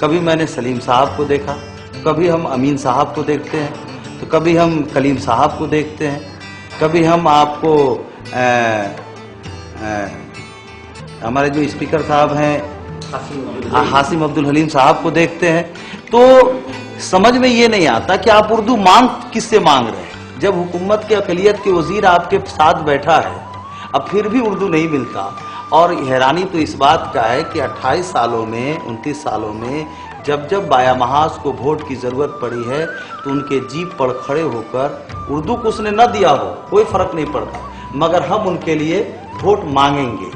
कभी मैंने सलीम साहब को देखा, कभी हम अमीन साहब को देखते हैं, तो कभी हम कलीम साहब को देखते हैं, कभी हम आपको हमारे जो स्पीकर साहब हैं हासिम अब्दुल हलीम साहब को देखते हैं। तो समझ में ये नहीं आता कि आप उर्दू मांग किससे मांग रहे हैं। जब हुकूमत के अक़लियत के वजीर आपके साथ बैठा है, अब फिर भी उर्दू नहीं मिलता। और हैरानी तो इस बात का है कि 28 सालों में 29 सालों में जब जब बाया महाज को वोट की जरूरत पड़ी है तो उनके जीप पर खड़े होकर उर्दू को उसने न दिया हो कोई फर्क नहीं पड़ता, मगर हम उनके लिए वोट मांगेंगे,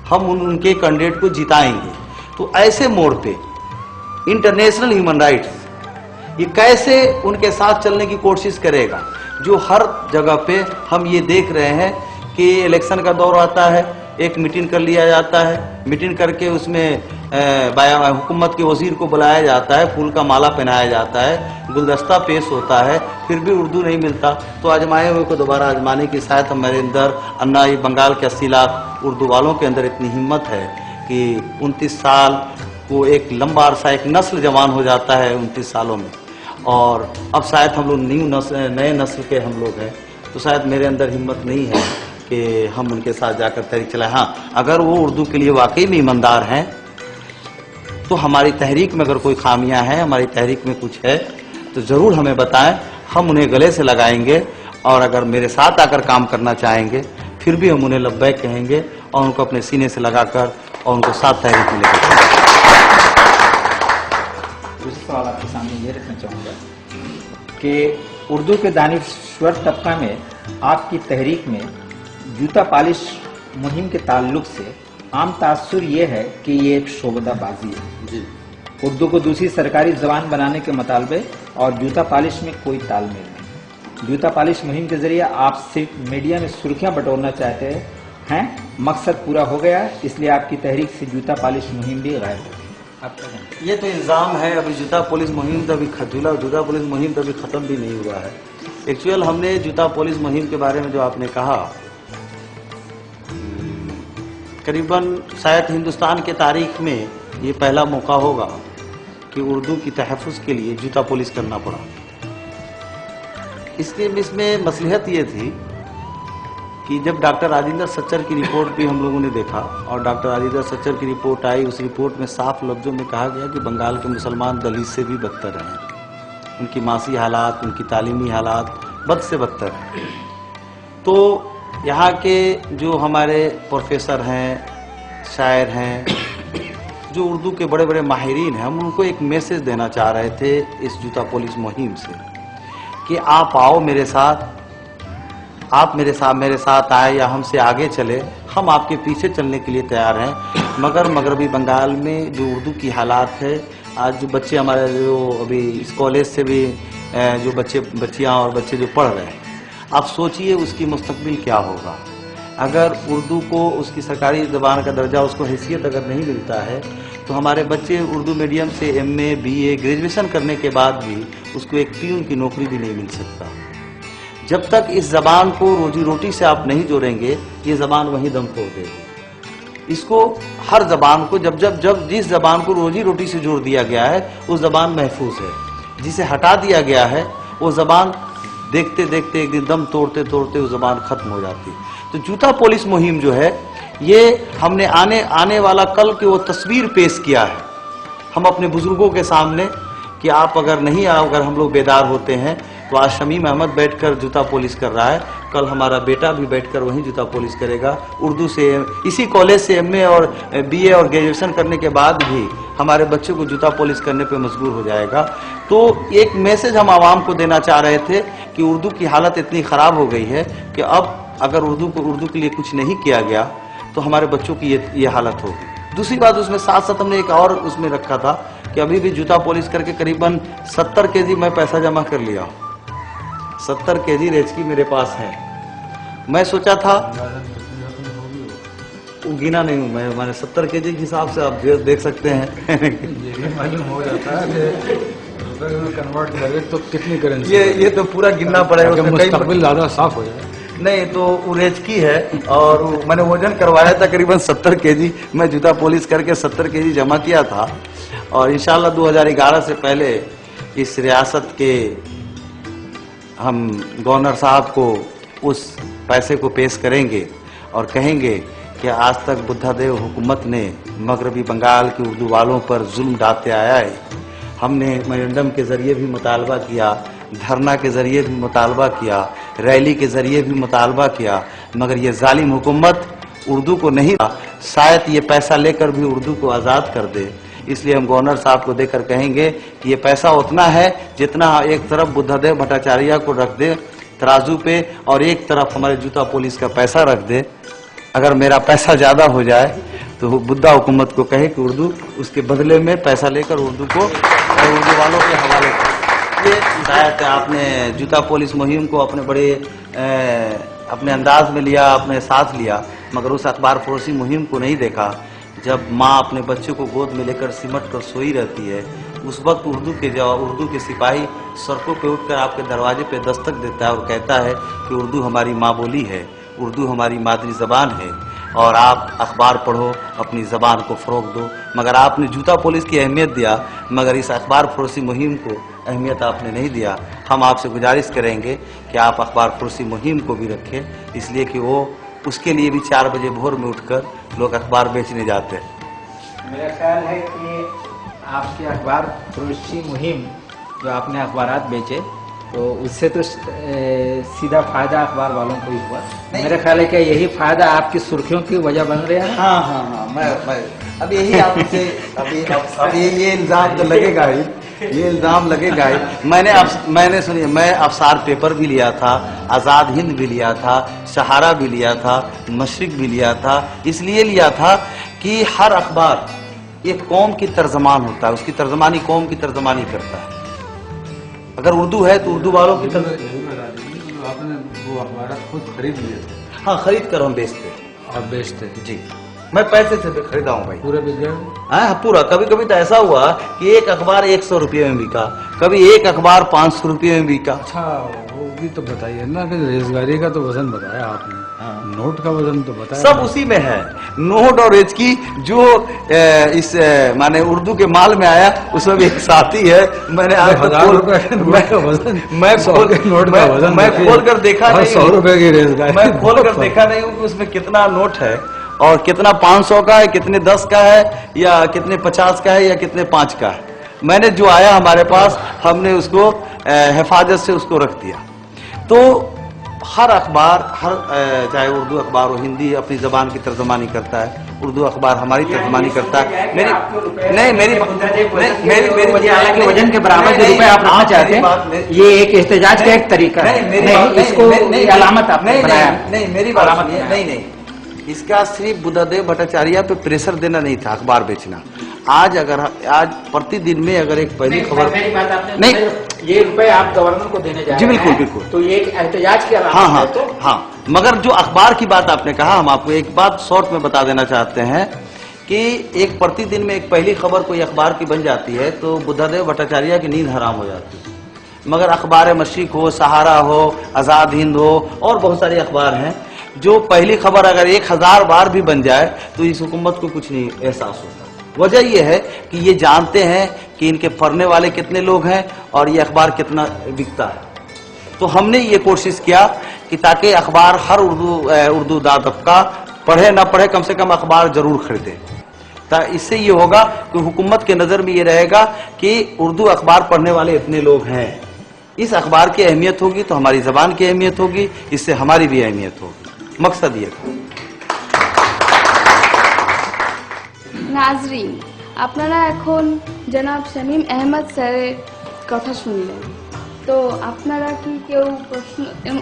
हम उनके कैंडिडेट को जिताएंगे। तो ऐसे मोड़ पे इंटरनेशनल ह्यूमन राइट्स ये कैसे उनके साथ चलने की कोशिश करेगा, जो हर जगह पे हम ये देख रहे हैं कि इलेक्शन का दौर आता है, एक मीटिंग कर लिया जाता है, मीटिंग करके उसमें हुकूमत के वजीर को बुलाया जाता है, फूल का माला पहनाया जाता है, गुलदस्ता पेश होता है, फिर भी उर्दू नहीं मिलता। तो आजमाए हुए को दोबारा आजमाने की शायद हमारे अंदर अन्ना ये बंगाल के 80 लाख उर्दू वालों के अंदर इतनी हिम्मत है कि 29 साल को एक लंबा अरसा एक नस्ल जवान हो जाता है 29 सालों में। और अब शायद हम लोग नए नस्ल के हम लोग हैं, तो शायद मेरे अंदर हिम्मत नहीं है कि हम उनके साथ जाकर तहरीक चलाएं। हाँ, अगर वो उर्दू के लिए वाकई में ईमानदार हैं तो हमारी तहरीक में अगर कोई खामियां हैं, हमारी तहरीक में कुछ है तो ज़रूर हमें बताएं, हम उन्हें गले से लगाएंगे। और अगर मेरे साथ आकर काम करना चाहेंगे फिर भी हम उन्हें लब्बैक कहेंगे और उनको अपने सीने से लगाकर और उनको साथ तहरीक में लेकर। दूसरा सवाल आपके सामने ये रखना चाहूँगा कि उर्दू के दानिश्वर तबका में आपकी तहरीक में जूता पालिश मुहिम के ताल्लुक से आम तासुर ये है कि ये एक शोबदाबाजी है जी। उर्दू को दूसरी सरकारी जबान बनाने के मुतालबे और जूता पालिश में कोई तालमेल नहीं। जूता पालिश मुहिम के जरिए आप सिर्फ मीडिया में सुर्खियां बटोरना चाहते हैं, मकसद पूरा हो गया, इसलिए आपकी तहरीक से जूता पालिश मुहिम भी गायब हो गई। ये तो इल्ज़ाम है। अभी जूता पुलिस मुहिम तो अभी जूता पुलिस मुहिम तो अभी ख़त्म भी नहीं हुआ है। एक्चुअल हमने जूता पुलिस मुहिम के बारे में जो आपने कहा, करीबन शायद हिंदुस्तान के तारीख में ये पहला मौका होगा कि उर्दू की तहफ़्फ़ुज़ के लिए जूता पुलिस करना पड़ा। इसलिए इसमें मसलहत ये थी कि जब डॉक्टर राजेंद्र सच्चर की रिपोर्ट भी हम लोगों ने देखा और डॉक्टर राजेंद्र सच्चर की रिपोर्ट आई, उस रिपोर्ट में साफ लफ्ज़ों में कहा गया कि बंगाल के मुसलमान दलित से भी बदतर हैं, उनकी मासी हालात, उनकी तालीमी हालात बद से बदतर हैं। तो यहाँ के जो हमारे प्रोफेसर हैं, शायर हैं, जो उर्दू के बड़े बड़े माहिरीन हैं, हम उनको एक मैसेज देना चाह रहे थे इस जूता पुलिस मुहिम से कि आप आओ मेरे साथ, आप मेरे साथ आए या हमसे आगे चले, हम आपके पीछे चलने के लिए तैयार हैं। मगर मगरबी बंगाल में जो उर्दू की हालात है, आज जो बच्चे हमारे जो अभी इस कॉलेज से भी जो बच्चियाँ और बच्चे जो पढ़ रहे हैं, आप सोचिए उसकी मुस्तकबिल क्या होगा। अगर उर्दू को उसकी सरकारी ज़बान का दर्जा, उसको हैसियत अगर नहीं मिलता है तो हमारे बच्चे उर्दू मीडियम से MA BA ग्रेजुएशन करने के बाद भी उसको एक प्यून की नौकरी भी नहीं मिल सकता। जब तक इस ज़बान को रोजी रोटी से आप नहीं जोड़ेंगे, ये ज़बान वहीं दम तोड़ देगी। इसको हर ज़बान को जब जिस ज़बान को रोजी रोटी से जोड़ दिया गया है वो ज़बान महफूज है, जिसे हटा दिया गया है वो ज़बान देखते देखते एक दिन दम तोड़ते तोड़ते वो ज़बान खत्म हो जाती है। तो जूता पुलिस मुहिम जो है, ये हमने आने वाला कल की वो तस्वीर पेश किया है हम अपने बुजुर्गों के सामने कि आप अगर नहीं आओ, अगर हम लोग बेदार होते हैं तो आज शमीम अहमद बैठकर जूता पुलिस कर रहा है, कल हमारा बेटा भी बैठकर वहीं जूता पुलिस करेगा। उर्दू से इसी कॉलेज से MA और BA और ग्रेजुएशन करने के बाद भी हमारे बच्चों को जूता पुलिस करने पे मजबूर हो जाएगा। तो एक मैसेज हम आवाम को देना चाह रहे थे कि उर्दू की हालत इतनी ख़राब हो गई है कि अब अगर उर्दू के लिए कुछ नहीं किया गया तो हमारे बच्चों की ये हालत होगी। दूसरी बात उसमें साथ साथ हमने एक और उसमें रखा था कि अभी भी जूता पुलिस करके करीबन 70 kg मैं पैसा जमा कर लिया, 70 kg रेचकी मेरे पास है। मैं सोचा था वो गिना नहीं हूँ मैंने 70 kg के हिसाब से आप देख सकते हैं। ये भी मालूम हो जाता है कि कन्वर्ट करें तो कितनी करेंसी, ये तो पूरा गिनना पड़ेगा, मुस्तकबिल ज़्यादा साफ हो जाए। नहीं तो वो रेचकी है और मैंने वजन करवाया था करीबन 70 kg, मैं जूता पुलिस करके 70 kg जमा किया था। और इंशाल्लाह 2011 से पहले इस रियासत के हम गवर्नर साहब को उस पैसे को पेश करेंगे और कहेंगे कि आज तक बुद्धादेव हुकूमत ने मगरबी बंगाल के उर्दू वालों पर जुल्म ढाते आया है। हमने मेमोरेंडम के जरिए भी मुतालबा किया, धरना के जरिए भी मुतालबा किया, रैली के जरिए भी मुतालबा किया, मगर ये जालिम हुकूमत उर्दू को नहीं, शायद ये पैसा लेकर भी उर्दू को आज़ाद कर दे। इसलिए हम गवर्नर साहब को देकर कहेंगे कि ये पैसा उतना है जितना एक तरफ बुद्धादेव भट्टाचार्य को रख दे तराजू पे और एक तरफ हमारे जूता पुलिस का पैसा रख दे। अगर मेरा पैसा ज्यादा हो जाए तो बुद्धा हुकूमत को कहे कि उर्दू उसके बदले में पैसा लेकर उर्दू को और उर्दू वालों के हवाले कर। ये शायद आपने जूता पुलिस मुहिम को अपने बड़े अपने अंदाज में लिया, अपने साथ लिया, मगर उस अखबार फरोशी मुहिम को नहीं देखा। जब माँ अपने बच्चे को गोद में लेकर सिमट कर सोई रहती है, उस वक्त उर्दू के सिपाही सड़कों पे उठकर आपके दरवाजे पे दस्तक देता है और कहता है कि उर्दू हमारी माँ बोली है, उर्दू हमारी मादरी ज़बान है और आप अखबार पढ़ो, अपनी ज़बान को फ़रोग दो। मगर आपने जूता पुलिस की अहमियत दिया, मगर इस अखबार फरोशी मुहिम को अहमियत आपने नहीं दिया। हम आपसे गुजारिश करेंगे कि आप अखबार फरोशी मुहिम को भी रखें, इसलिए कि वो उसके लिए भी 4 बजे भोर में उठकर लोग अखबार बेचने जाते हैं। मेरा ख्याल है कि आपकी अखबार फरोशी मुहिम जो आपने अखबारात बेचे तो उससे तो सीधा फायदा अखबार वालों को ही हुआ। मेरा ख्याल है कि यही फायदा आपकी सुर्खियों की वजह बन रहा है। हाँ, मैं अब यही आपसे अब ये इल्जाम तो लगेगा ही, ये इल्जाम लगेगा ही। मैंने सुनिए, मैं अफसार पेपर भी लिया था, आज़ाद हिंद भी लिया था, सहारा भी लिया था, मशरिक भी लिया था। इसलिए लिया था कि हर अखबार एक कौम की तर्जमान होता है, उसकी तर्जमानी कौम की तर्जमानी करता है। अगर उर्दू है तो उर्दू वालों की आपने वो अखबार खुद खरीद लिए थे? हाँ, खरीद कर हम बेचते और बेचते जी। मैं पैसे से खरीदा हूँ भाई, पूरे बिक हाँ पूरा। कभी कभी तो ऐसा हुआ कि एक अखबार 100 रुपये में बिका, कभी एक अखबार 500 रुपये में बिका। अच्छा, वो भी तो बताइए ना कि रेजगारी का तो वजन बताया आपने। हाँ। नोट का वजन तो बताया। सब उसी में है, नोट और एज की जो इस माने उर्दू के माल में आया उसमें भी एक साथी है। मैंने आज मैं खोल कर देखा नहीं, 100 रुपए की रेजगारी मैं खोल कर देखा नहीं हूँ कि उसमें कितना नोट है और कितना 500 का है, कितने 10 का है, या कितने 50 का है, या कितने 5 का है। मैंने जो आया हमारे पास हमने उसको हिफाजत से उसको रख दिया। तो हर अखबार, हर चाहे उर्दू अखबार हो, हिंदी अपनी जबान की तर्जमानी करता है, उर्दू अखबार हमारी तर्जमानी करता है। मेरी हालांकि वजन के बराबर जो रुपए आप रखना चाहते हैं, ये एक एहतजाज का एक तरीका है। इसको अलामत आपने बनाया। नहीं, मेरी बात नहीं, इसका सिर्फ बुद्धादेव भट्टाचार्य पे प्रेशर देना नहीं था अखबार बेचना। आज प्रतिदिन में अगर एक पहली खबर नहीं, ये रुपए आप गवर्नर को देने जा रहे हैं। जी बिल्कुल। तो ये एक एहतजाज की अलामत है। हाँ, मगर जो अखबार की बात आपने कहा, हम आपको एक बात शॉर्ट में बता देना चाहते हैं कि एक प्रतिदिन में एक पहली खबर कोई अखबार की बन जाती है तो बुद्धादेव भट्टाचार्य की नींद हराम हो जाती है। मगर अखबार मशरिक हो, सहारा हो, आज़ाद हिंद हो और बहुत सारे अखबार हैं जो पहली खबर अगर 1000 बार भी बन जाए तो इस हुकूमत को कुछ नहीं एहसास होता। वजह यह है कि ये जानते हैं कि इनके पढ़ने वाले कितने लोग हैं और ये अखबार कितना बिकता है। तो हमने ये कोशिश किया कि ताकि अखबार हर उर्दू तबका पढ़े ना पढ़े, कम से कम अखबार जरूर खरीदे। इससे ये होगा कि हुकूमत के नज़र में ये रहेगा कि उर्दू अखबार पढ़ने वाले इतने लोग हैं। इस अखबार की अहमियत होगी तो हमारी ज़बान की अहमियत होगी, इससे हमारी भी अहमियत होगी। मकसद ये था। নাজরিন, আপনারা এখন জনাব শামীম আহমদ স্যারের কথা শুনলেন, তো আপনারা কি কেউ প্রশ্ন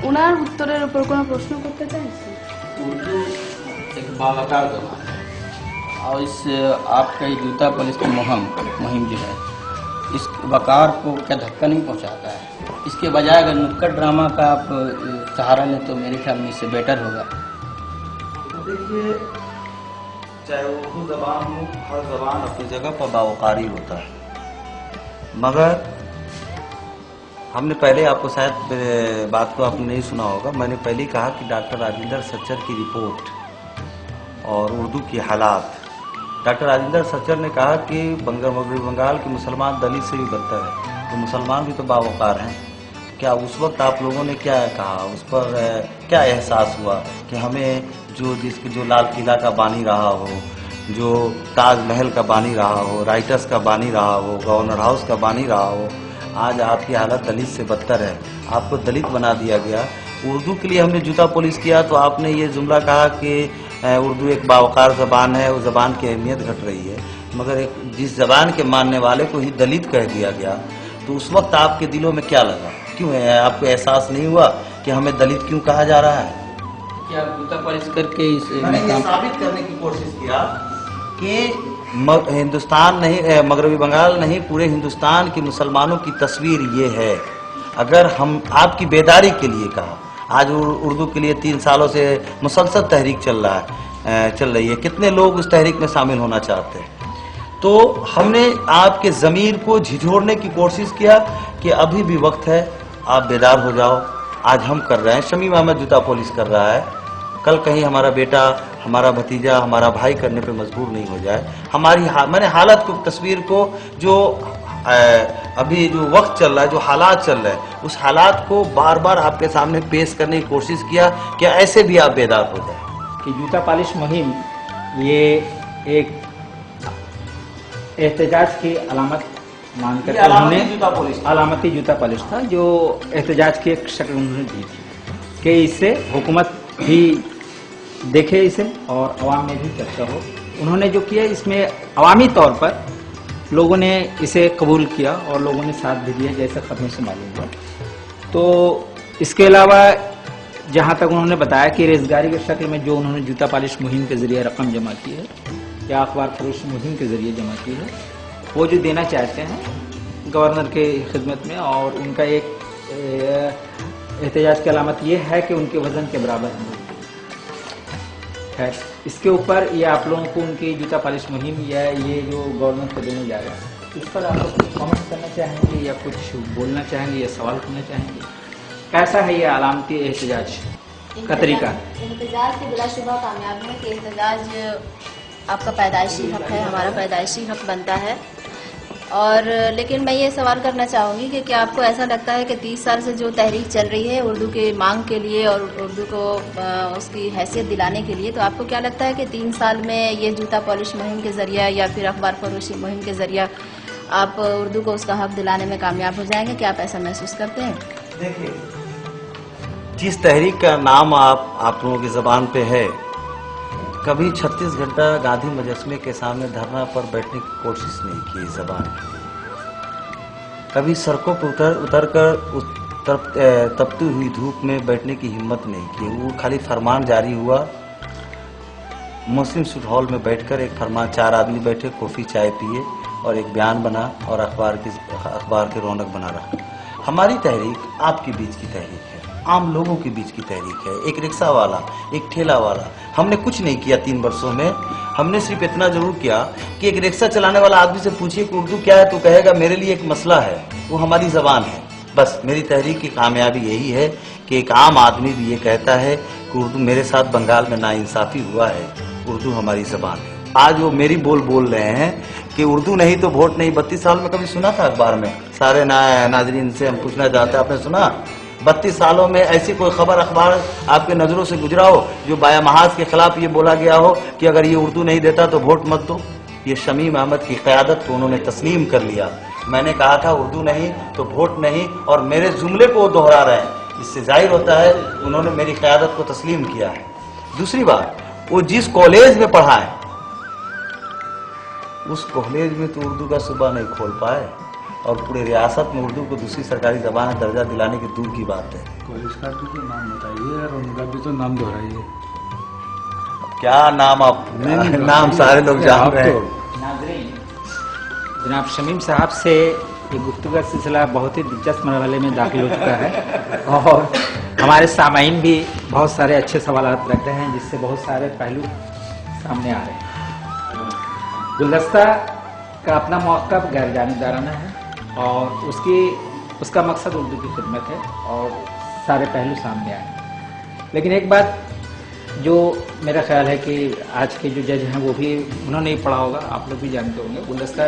ওনার উত্তরের উপর কোনো প্রশ্ন করতে চাইছেন? उर्दू एक बावकार ज़बान है और इस आपका ये जूता पुलिस की मुहिम जो है, इस वकार को क्या धक्का नहीं पहुंचाता है? इसके बजाय अगर नुक्कड़ ड्रामा का आप सहारा लें तो मेरे ख्याल में इससे बेटर होगा। देखिए, चाहे उर्दू जबान हो, हर जबान अपनी जगह पर बावकारी होता है। मगर हमने पहले आपको शायद बात को आपने नहीं सुना होगा, मैंने पहले कहा कि डॉक्टर राजेंद्र सच्चर की रिपोर्ट और उर्दू की हालात डॉक्टर राजेंद्र सच्चर ने कहा कि मगरबी बंगाल के मुसलमान दलित से भी बदतर है, तो मुसलमान भी तो बावकार हैं। क्या उस वक्त आप लोगों ने क्या कहा, उस पर क्या एहसास हुआ कि हमें जो लाल किला का बानी रहा हो, जो ताजमहल का बानी रहा हो, राइटर्स का बानी रहा हो, गवर्नर हाउस का बानी रहा हो, आज आपकी हालत दलित से बदतर है, आपको दलित बना दिया गया। उर्दू के लिए हमने जूता पॉलिश किया तो आपने ये जुमला कहा कि उर्दू एक बावकार ज़बान है, उस ज़बान की अहमियत घट रही है, मगर एक जिस ज़बान के मानने वाले को ही दलित कह दिया गया, तो उस वक्त आपके दिलों में क्या लगा, क्यों है, आपको एहसास नहीं हुआ कि हमें दलित क्यों कहा जा रहा है? क्या जूता पॉलिश करके मैंने ये साबित करने की कोशिश किया कि हिंदुस्तान नहीं, मगरबी बंगाल नहीं, पूरे हिंदुस्तान के मुसलमानों की तस्वीर ये है। अगर हम आपकी बेदारी के लिए कहा, आज उर्दू के लिए 3 सालों से मुसलसल तहरीक चल रही है, कितने लोग उस तहरीक में शामिल होना चाहते हैं, तो हमने आपके ज़मीर को झिझोड़ने की कोशिश किया कि अभी भी वक्त है, आप बेदार हो जाओ। आज हम कर रहे हैं, शमीम अहमद जूता पॉलिश कर रहा है, कल कहीं हमारा बेटा, हमारा भतीजा, हमारा भाई करने पे मजबूर नहीं हो जाए। मैंने हालत को, तस्वीर को, जो अभी जो वक्त चल रहा है, जो हालात चल रहे हैं, उस हालात को बार बार आपके सामने पेश करने की कोशिश किया कि ऐसे भी आप बेदार हो जाए। कि जूता पॉलिश मुहिम ये एक एहतजाज की अलामत मानकर उन्होंने अलामती जूता पॉलिश था, जो एहतजाज की एक शक्ल उन्होंने दी थी कि इससे हुकूमत भी देखे इसे और अवाम में भी चर्चा हो। उन्होंने जो किया, इसमें अवामी तौर पर लोगों ने इसे कबूल किया और लोगों ने साथ भी दिया, जैसे खबरों से मालूम हुआ। तो इसके अलावा जहाँ तक उन्होंने बताया कि रोजगारी की शक्ल में जो उन्होंने जूता पॉलिश मुहिम के जरिए रकम जमा की है या अखबार फरोश मुहिम के जरिए जमा की है, वो जो देना चाहते हैं गवर्नर के खिदमत में, और उनका एक एहतजाज की अलामत ये है कि उनके वजन के बराबर है। इसके ऊपर ये आप लोगों को उनकी जूता पॉलिश मुहिम या ये जो गवर्नमेंट को देने जा रहा है, इस पर आप लोग कुछ कमेंट करना चाहेंगे या कुछ बोलना चाहेंगे या सवाल करना चाहेंगे? कैसा है ये अलामती एहतजाज का तरीका? एहतजाज की बिलाशुबा कामयाब है कि एहतजाज आपका पैदाइशी हक है, हमारा पैदाइशी हक बनता है। और लेकिन मैं ये सवाल करना चाहूँगी कि क्या आपको ऐसा लगता है कि 30 साल से जो तहरीक चल रही है उर्दू की मांग के लिए और उर्दू को उसकी हैसियत दिलाने के लिए, तो आपको क्या लगता है कि 3 साल में ये जूता पॉलिश मुहिम के ज़रिए या फिर अखबार फरोशी मुहिम के ज़रिए आप उर्दू को उसका हक दिलाने में कामयाब हो जाएंगे? क्या आप ऐसा महसूस करते हैं? देखिए, जिस तहरीक का नाम आप लोगों की ज़बान पे है, कभी 36 घंटा गांधी मुजस्मे के सामने धरना पर बैठने की कोशिश नहीं की इस ज़बान की, कभी सड़कों पर उतर कर तपती हुई धूप में बैठने की हिम्मत नहीं की। वो खाली फरमान जारी हुआ, मुस्लिम स्वीट हॉल में बैठकर एक फरमान, 4 आदमी बैठे, कॉफ़ी चाय पिए और एक बयान बना और अखबार की रौनक बना रहा। हमारी तहरीक आपके बीच की तहरीक है, आम लोगों के बीच की तहरीक है। एक रिक्शा वाला, एक ठेला वाला, हमने कुछ नहीं किया 3 वर्षों में। हमने सिर्फ इतना जरूर किया कि एक रिक्शा चलाने वाला आदमी से पूछिए कि उर्दू क्या है, तो कहेगा मेरे लिए एक मसला है, वो हमारी ज़बान है। बस मेरी तहरीक की कामयाबी यही है कि एक आम आदमी भी ये कहता है कि उर्दू, मेरे साथ बंगाल में नाइंसाफ़ी हुआ है, उर्दू हमारी ज़बान है। आज वो मेरी बोल रहे हैं कि उर्दू नहीं तो वोट नहीं। 32 साल में कभी सुना था अखबार में? सारे नाजरीन से हम पूछना चाहते हैं, आपने सुना 32 सालों में ऐसी कोई खबर अखबार आपके नज़रों से गुजरा हो जो बाया महाज के खिलाफ ये बोला गया हो कि अगर ये उर्दू नहीं देता तो वोट मत दो? ये शमीम अहमद की क़यादत को उन्होंने तस्लीम कर लिया। मैंने कहा था उर्दू नहीं तो वोट नहीं, और मेरे जुमले को वो दोहरा रहे हैं। इससे जाहिर होता है उन्होंने मेरी क़यादत को तस्लीम किया है। दूसरी बात, वो जिस कॉलेज में पढ़ा है उस कॉलेज में तो उर्दू का सुबह नहीं खोल पाए, और पूरे रियासत में उर्दू को दूसरी सरकारी ज़बान का दर्जा दिलाने की दूर की बात है। कॉलेज का भी तो नाम बताइए और उनका भी तो नाम दोहराइए। क्या नाम? आप नाम सारे लोग जान रहे हैं। नाज़रीन, जनाब शमीम साहब से ये गुफ्तगू का सिलसिला बहुत ही दिलचस्प मरहले में दाखिल हो चुका है, और हमारे सामाईन भी बहुत सारे अच्छे सवाल रख रहे हैं, जिससे बहुत सारे पहलू सामने आ रहे हैं। गुलदस्ता का अपना मौका गैर जानिबदाराना है और उसका मकसद उर्दू की खिदमत है और सारे पहलू सामने आए। लेकिन एक बात जो मेरा ख्याल है कि आज के जो जज हैं वो भी उन्होंने ही पढ़ा होगा, आप लोग भी जानते होंगे। गुलदस्ता